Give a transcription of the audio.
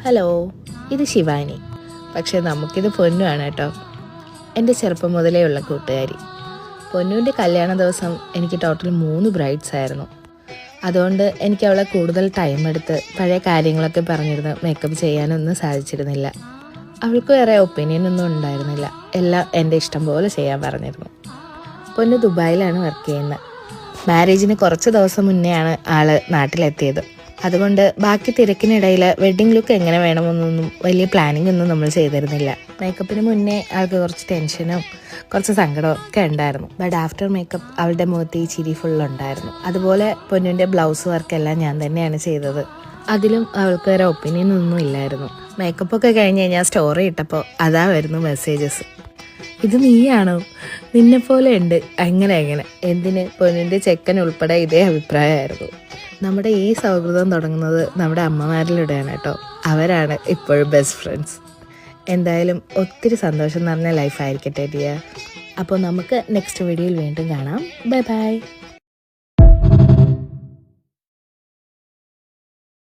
Hello, ഇത് ശിവാനി. പക്ഷേ നമുക്കിത് പൊന്നുമാണ് കേട്ടോ. എൻ്റെ ചെറുപ്പം മുതലേ ഉള്ള കൂട്ടുകാരി. പൊന്നുവിൻ്റെ കല്യാണ ദിവസം എനിക്ക് ടോട്ടൽ 3 ബ്രൈഡ്സ് ആയിരുന്നു. അതുകൊണ്ട് എനിക്ക് അവളെ കൂടുതൽ ടൈം എടുത്ത് പഴയ കാര്യങ്ങളൊക്കെ പറഞ്ഞിരുന്ന് മേക്കപ്പ് ചെയ്യാനൊന്നും സാധിച്ചിരുന്നില്ല. അവൾക്ക് വേറെ ഒപ്പീനിയനൊന്നും ഉണ്ടായിരുന്നില്ല. എല്ലാം എൻ്റെ ഇഷ്ടം പോലെ ചെയ്യാൻ പറഞ്ഞിരുന്നു. പൊന്നു ദുബായിലാണ് വർക്ക് ചെയ്യുന്നത്. മാരേജിന് കുറച്ച് ദിവസം മുന്നെയാണ് ആള് നാട്ടിലെത്തിയത്. അതുകൊണ്ട് ബാക്കി തിരക്കിനിടയിൽ വെഡ്ഡിങ് ലുക്ക് എങ്ങനെ വേണമെന്നൊന്നും വലിയ പ്ലാനിങ് ഒന്നും നമ്മൾ ചെയ്തിരുന്നില്ല. മേക്കപ്പിന് മുന്നേ ആൾക്ക് കുറച്ച് ടെൻഷനും കുറച്ച് സങ്കടവും ഒക്കെ ഉണ്ടായിരുന്നു. ബട്ട് ആഫ്റ്റർ മേക്കപ്പ് അവളുടെ മുഖത്ത് ഈ ചിരി ഫുള്ളുണ്ടായിരുന്നു. അതുപോലെ പൊന്നിൻ്റെ ബ്ലൗസ് വർക്കെല്ലാം ഞാൻ തന്നെയാണ് ചെയ്തത്. അതിലും അവൾക്ക് വേറെ ഒപ്പീനിയൻ ഒന്നും ഇല്ലായിരുന്നു. മേക്കപ്പൊക്കെ കഴിഞ്ഞ് കഴിഞ്ഞാൽ സ്റ്റോറി ഇട്ടപ്പോൾ അതാ വരുന്നു മെസ്സേജസ്. ഇത് നീയാണോ? നിന്നെപ്പോലെ ഉണ്ട്. എങ്ങനെ എന്തിന്? പൊന്നിൻ്റെ ചെക്കൻ ഉൾപ്പെടെ ഇതേ അഭിപ്രായമായിരുന്നു. നമ്മുടെ ഈ സൗഹൃദം തുടങ്ങുന്നത് നമ്മുടെ അമ്മമാരിലൂടെയാണ് കേട്ടോ. അവരാണ് ഇപ്പോഴും ബെസ്റ്റ് ഫ്രണ്ട്സ്. എന്തായാലും ഒത്തിരി സന്തോഷം നിറഞ്ഞ ലൈഫായിരിക്കട്ടെ ഡിയർ. അപ്പോൾ നമുക്ക് നെക്സ്റ്റ് വീഡിയോയിൽ വീണ്ടും കാണാം. Bye bye.